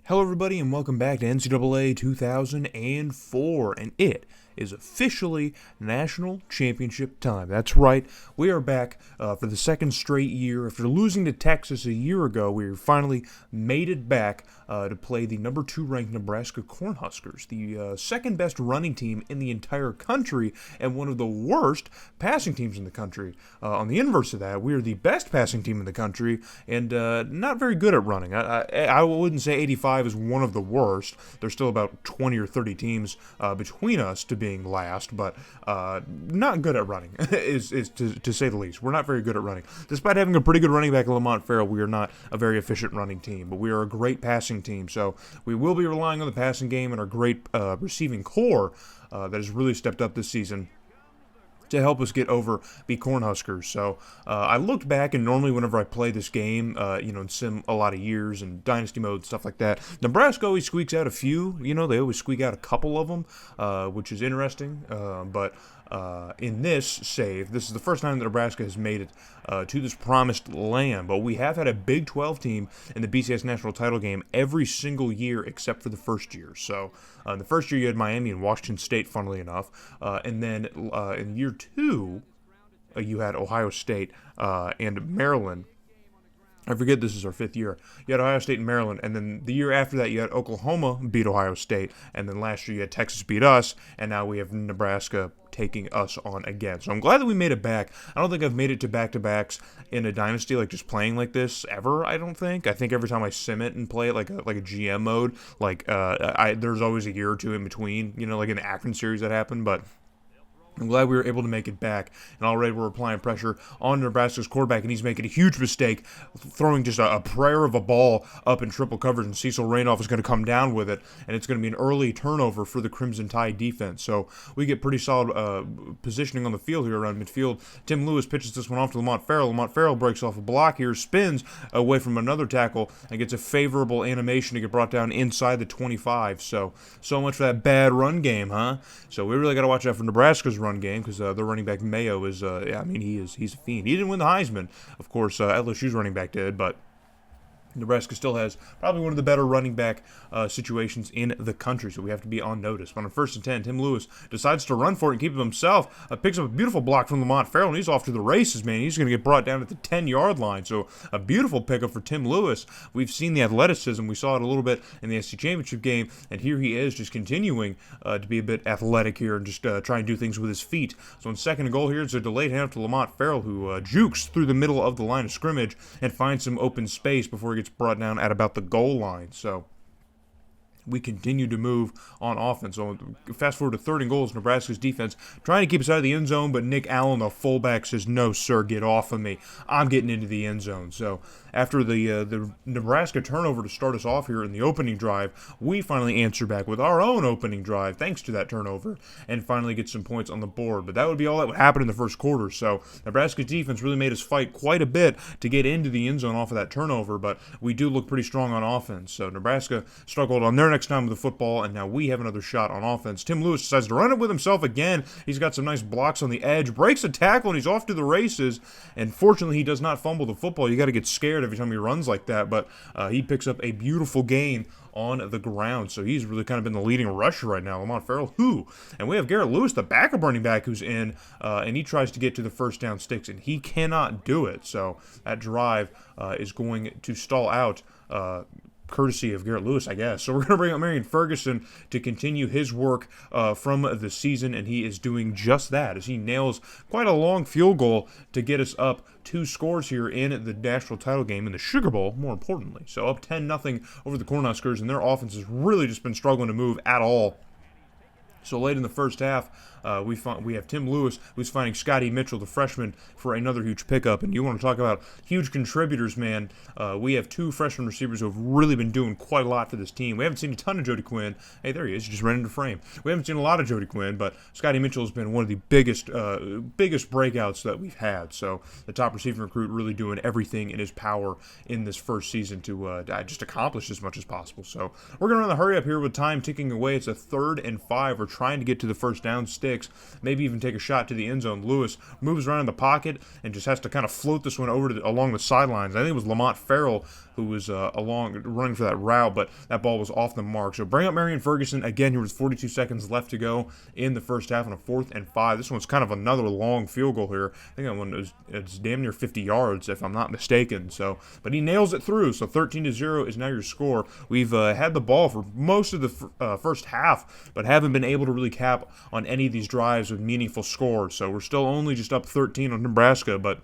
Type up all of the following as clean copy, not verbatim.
Hello, everybody, and welcome back to NCAA 2004, and it is officially national championship time. That's right, we are back for the second straight year. After losing to Texas a year ago, we finally made it back to play the number 2 ranked Nebraska Cornhuskers, the second best running team in the entire country, and one of the worst passing teams in the country. On the inverse of that, we are the best passing team in the country, and not very good at running. I wouldn't say 85 is one of the worst. There's still about 20 or 30 teams between us to being last, but not good at running, is to say the least. We're not very good at running. Despite having a pretty good running back in Lamont Farrell, we are not a very efficient running team, but we are a great passing team, so we will be relying on the passing game and our great receiving core that has really stepped up this season to help us get over the Cornhuskers. So I looked back, and normally whenever I play this game, in sim a lot of years and Dynasty mode, stuff like that, Nebraska always squeaks out a few. They always squeak out a couple of them, which is interesting. But in this save, this is the first time that Nebraska has made it to this promised land. But we have had a Big 12 team in the BCS national title game every single year except for the first year. So in the first year you had Miami and Washington State, funnily enough. And then in year 2, you had Ohio State and Maryland. I forget this is our 5th year. You had Ohio State and Maryland, and then the year after that you had Oklahoma beat Ohio State, and then last year you had Texas beat us, and now we have Nebraska taking us on again. So I'm glad that we made it back. I don't think I've made it to back-to-backs in a Dynasty, like just playing like this ever, I don't think. I think every time I sim it and play it like a GM mode, there's always a year or two in between, like in the Akron series that happened, but I'm glad we were able to make it back, and already we're applying pressure on Nebraska's quarterback, and he's making a huge mistake, throwing just a prayer of a ball up in triple coverage, and Cecil Randolph is going to come down with it, and it's going to be an early turnover for the Crimson Tide defense. So we get pretty solid positioning on the field here around midfield. Tim Lewis pitches this one off to Lamont Farrell. Lamont Farrell breaks off a block here, spins away from another tackle, and gets a favorable animation to get brought down inside the 25. So much for that bad run game, huh? So we really got to watch out for Nebraska's run game, because their running back Mayo is, he's a fiend. He didn't win the Heisman, of course. LSU's running back did, but Nebraska still has probably one of the better running back situations in the country, so we have to be on notice. But on 1st and 10, Tim Lewis decides to run for it and keep it himself. Picks up a beautiful block from Lamont Farrell, and he's off to the races, man. He's going to get brought down at the 10-yard line, so a beautiful pickup for Tim Lewis. We've seen the athleticism. We saw it a little bit in the SC Championship game, and here he is just continuing to be a bit athletic here and just trying to do things with his feet. So on 2nd and goal here, it's a delayed handoff to Lamont Farrell, who jukes through the middle of the line of scrimmage and finds some open space before he gets brought down at about the goal line. So we continue to move on offense. So fast forward to 3rd and goal, Nebraska's defense trying to keep us out of the end zone, but Nick Allen, the fullback, says, "No, sir, get off of me. I'm getting into the end zone." So after the Nebraska turnover to start us off here in the opening drive, we finally answer back with our own opening drive, thanks to that turnover, and finally get some points on the board. But that would be all that would happen in the first quarter. So Nebraska's defense really made us fight quite a bit to get into the end zone off of that turnover, but we do look pretty strong on offense. So Nebraska struggled on their next time with the football, and now we have another shot on offense. Tim Lewis decides to run it with himself again. He's got some nice blocks on the edge, breaks a tackle, and he's off to the races. And fortunately, he does not fumble the football. You got to get scared every time he runs like that, but he picks up a beautiful gain on the ground. So he's really kind of been the leading rusher right now, Lamont Farrell, and we have Garrett Lewis, the backup running back, who's in, and he tries to get to the first down sticks, and he cannot do it. So that drive is going to stall out, courtesy of Garrett Lewis, I guess. So we're going to bring up Marion Ferguson to continue his work from the season, and he is doing just that as he nails quite a long field goal to get us up 2 scores here in the national title game, in the Sugar Bowl, more importantly. So up 10-0 over the Cornhuskers, and their offense has really just been struggling to move at all. So late in the first half, we have Tim Lewis, who's finding Scotty Mitchell, the freshman, for another huge pickup. And you want to talk about huge contributors, man. We have 2 freshman receivers who have really been doing quite a lot for this team. We haven't seen a ton of Jody Quinn. Hey, there he is. He just ran into frame. We haven't seen a lot of Jody Quinn, but Scotty Mitchell has been one of the biggest breakouts that we've had. So the top receiving recruit really doing everything in his power in this first season to just accomplish as much as possible. So we're going to run the hurry up here with time ticking away. It's a 3rd and 5. We're trying to get to the first down sticks, maybe even take a shot to the end zone. Lewis moves around in the pocket and just has to kind of float this one over along the sidelines. I think it was Lamont Farrell who was running for that route, but that ball was off the mark. So bring up Marion Ferguson again here with 42 seconds left to go in the first half on a 4th and 5. This one's kind of another long field goal here. I think that one it's damn near 50 yards if I'm not mistaken. So, but he nails it through. So 13-0 is now your score. We've had the ball for most of the first half, but haven't been able to really cap on any of these drives with meaningful scores. So we're still only just up 13 on Nebraska, but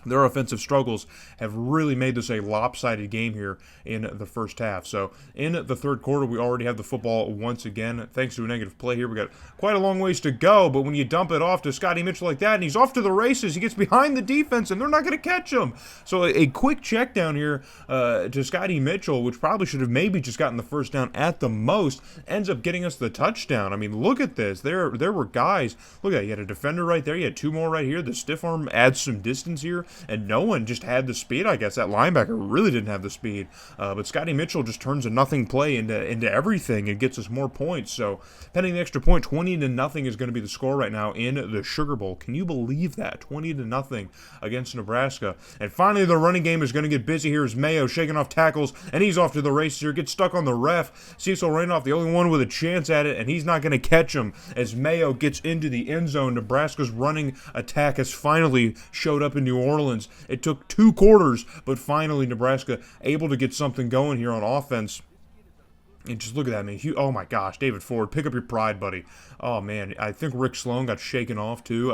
their offensive struggles have really made this a lopsided game here in the first half. So in the third quarter, we already have the football once again. Thanks to a negative play here, we got quite a long ways to go. But when you dump it off to Scotty Mitchell like that, and he's off to the races, he gets behind the defense, and they're not going to catch him. So a quick check down here to Scotty Mitchell, which probably should have maybe just gotten the first down at the most, ends up getting us the touchdown. I mean, look at this. There were guys. Look at that. You had a defender right there. You had 2 more right here. The stiff arm adds some distance here. And no one just had the speed, I guess. That linebacker really didn't have the speed. But Scotty Mitchell just turns a nothing play into everything and gets us more points. So, pending the extra point, 20-0 is going to be the score right now in the Sugar Bowl. Can you believe that? 20-0 against Nebraska. And finally, the running game is going to get busy here as Mayo shaking off tackles, and he's off to the races here. Gets stuck on the ref. Cecil Randolph, the only one with a chance at it, and he's not going to catch him as Mayo gets into the end zone. Nebraska's running attack has finally showed up in New Orleans. It took 2 quarters, but finally Nebraska able to get something going here on offense. And just look at that, man. Oh, my gosh. David Ford, pick up your pride, buddy. Oh, man. I think Rick Sloan got shaken off, too.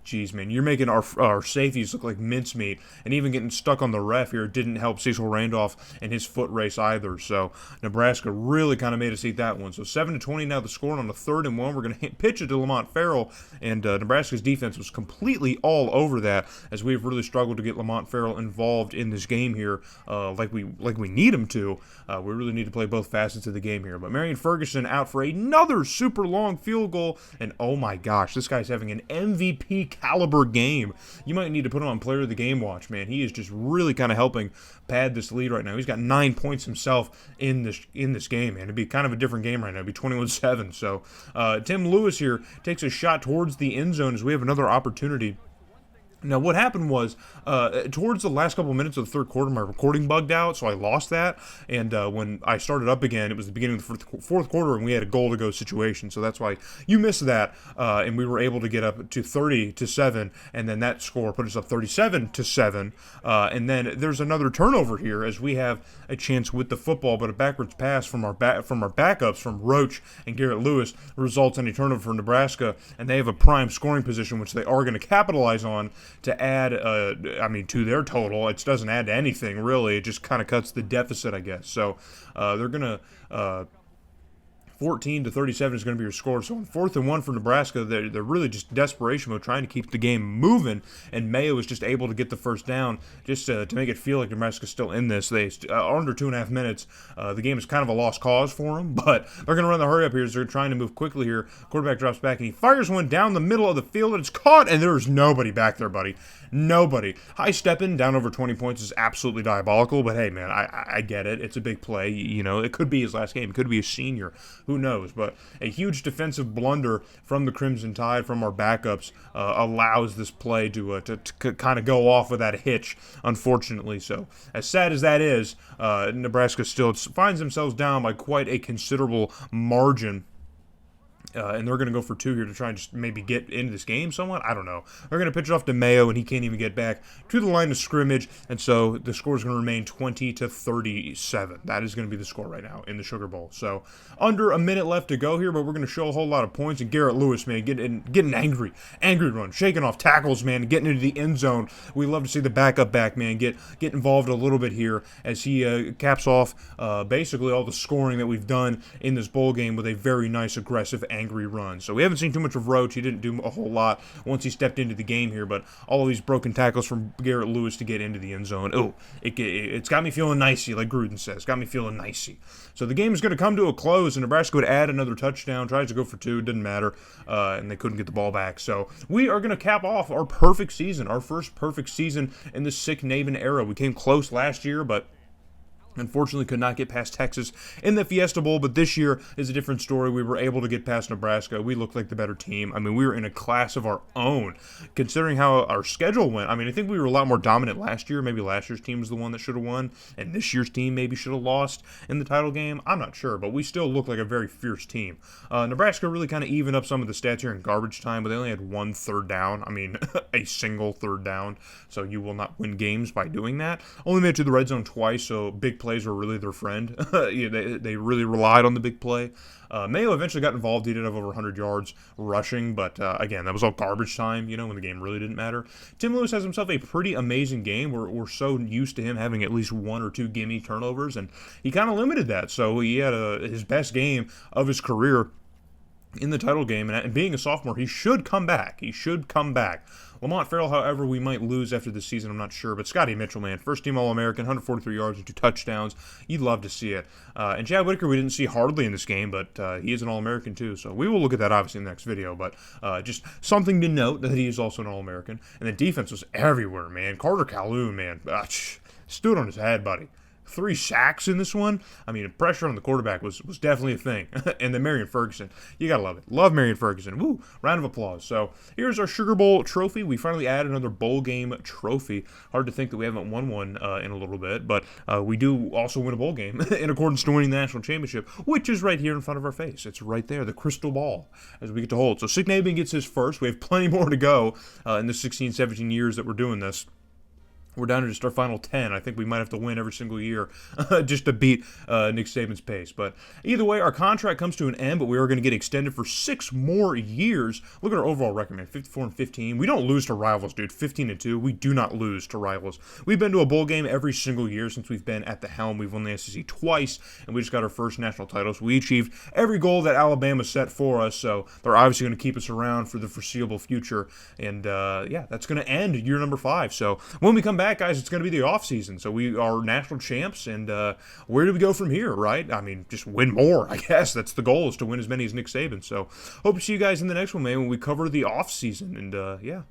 Jeez, man. You're making our safeties look like mincemeat. And even getting stuck on the ref here didn't help Cecil Randolph and his foot race either. So, Nebraska really kind of made us eat that one. So, 7-20 now the score. On the 3rd and 1, we're going to pitch it to Lamont Farrell. And Nebraska's defense was completely all over that, as we've really struggled to get Lamont Farrell involved in this game here like we need him to. We really need to play both facets of the game here. But Marion Ferguson out for another super long field goal, and oh my gosh, this guy's having an MVP caliber game. You might need to put him on player of the game watch, man. He is just really kind of helping pad this lead right now. He's got 9 points himself in this game, man. It'd be kind of a different game right now. It'd be 21-7. So Tim Lewis here takes a shot towards the end zone as we have another opportunity. Now, what happened was, towards the last couple minutes of the third quarter, my recording bugged out, so I lost that. And when I started up again, it was the beginning of the fourth quarter, and we had a goal-to-go situation. So that's why you missed that, and we were able to get up to 30-7, and then that score put us up 37-7. And then there's another turnover here as we have a chance with the football, but a backwards pass from our backups, from Roach and Garrett Lewis, results in a turnover for Nebraska, and they have a prime scoring position, which they are going to capitalize on to add, to their total. It doesn't add to anything, really. It just kind of cuts the deficit, I guess. So they're going to 14-37 is going to be your score. So on 4th and 1 for Nebraska, they're really just desperation mode, trying to keep the game moving, and Mayo is just able to get the first down just to make it feel like Nebraska's still in this. They are under 2.5 minutes. The game is kind of a lost cause for them, but they're going to run the hurry up here as they're trying to move quickly here. Quarterback drops back, and he fires one down the middle of the field, and it's caught, and there's nobody back there, buddy. Nobody. High stepping down over 20 points is absolutely diabolical, but hey, man, I get it. It's a big play. You know, it could be his last game. It could be a senior. Who knows? But a huge defensive blunder from the Crimson Tide, from our backups, allows this play to kind of go off without a hitch, unfortunately. So, as sad as that is, Nebraska still finds themselves down by quite a considerable margin. And they're going to go for 2 here to try and just maybe get into this game somewhat. I don't know. They're going to pitch it off to Mayo, and he can't even get back to the line of scrimmage. And so the score is going to remain 20-37. That is going to be the score right now in the Sugar Bowl. So under a minute left to go here, but we're going to show a whole lot of points. And Garrett Lewis, man, getting angry run, shaking off tackles, man, getting into the end zone. We love to see the backup back, man, get involved a little bit here as he caps off basically all the scoring that we've done in this bowl game with a very nice, aggressive, angry run. So we haven't seen too much of Roach. He didn't do a whole lot once he stepped into the game here, but all of these broken tackles from Garrett Lewis to get into the end zone. Oh, it's got me feeling nicey, like Gruden says. Got me feeling nicey. So the game is going to come to a close, and Nebraska would add another touchdown. Tries to go for 2. Didn't matter, and they couldn't get the ball back. So we are going to cap off our perfect season, our first perfect season in the Sick Naven era. We came close last year, but Unfortunately, could not get past Texas in the Fiesta Bowl, but this year is a different story. We were able to get past Nebraska. We looked like the better team. I mean, we were in a class of our own, considering how our schedule went. I mean, I think we were a lot more dominant last year. Maybe last year's team was the one that should have won, and this year's team maybe should have lost in the title game. I'm not sure, but we still look like a very fierce team. Nebraska really kind of evened up some of the stats here in garbage time, but they only had 1 third down. I mean, a single third down, so you will not win games by doing that. Only made it to the red zone twice, so big plays were really their friend. They really relied on the big play. Mayo eventually got involved. He did have over 100 yards rushing, but again, that was all garbage time, when the game really didn't matter. Tim Lewis has himself a pretty amazing game. We're so used to him having at least 1 or 2 gimme turnovers, and he kind of limited that. So he had his best game of his career in the title game, and being a sophomore, he should come back. Lamont Farrell, however, we might lose after this season, I'm not sure. But Scotty Mitchell, man, first-team All-American, 143 yards and 2 touchdowns. You'd love to see it. And Chad Whitaker, we didn't see hardly in this game, but he is an All-American too. So we will look at that, obviously, in the next video. But just something to note that he is also an All-American. And the defense was everywhere, man. Carter Calhoun, man, stood on his head, buddy. 3 sacks in this one. I mean, pressure on the quarterback was definitely a thing. And then Marion Ferguson. You got to love it. Love Marion Ferguson. Woo! Round of applause. So here's our Sugar Bowl trophy. We finally added another bowl game trophy. Hard to think that we haven't won one in a little bit. But we do also win a bowl game in accordance to winning the national championship, which is right here in front of our face. It's right there, the crystal ball, as we get to hold. So Sick Nabian gets his first. We have plenty more to go in the 16, 17 years that we're doing this. We're down to just our final 10. I think we might have to win every single year just to beat Nick Saban's pace. But either way, our contract comes to an end, but we are going to get extended for 6 more years. Look at our overall record, man, 54-15. We don't lose to rivals, dude. 15-2. We do not lose to rivals. We've been to a bowl game every single year since we've been at the helm. We've won the SEC twice, and we just got our first national title. So we achieved every goal that Alabama set for us. So they're obviously going to keep us around for the foreseeable future. And, yeah, that's going to end year number 5. So when we come back, guys, it's going to be the off season. So we are national champs, and where do we go from here, right? I mean, just win more, I guess. That's the goal, is to win as many as Nick Saban. So hope to see you guys in the next one, man, when we cover the off season. And yeah.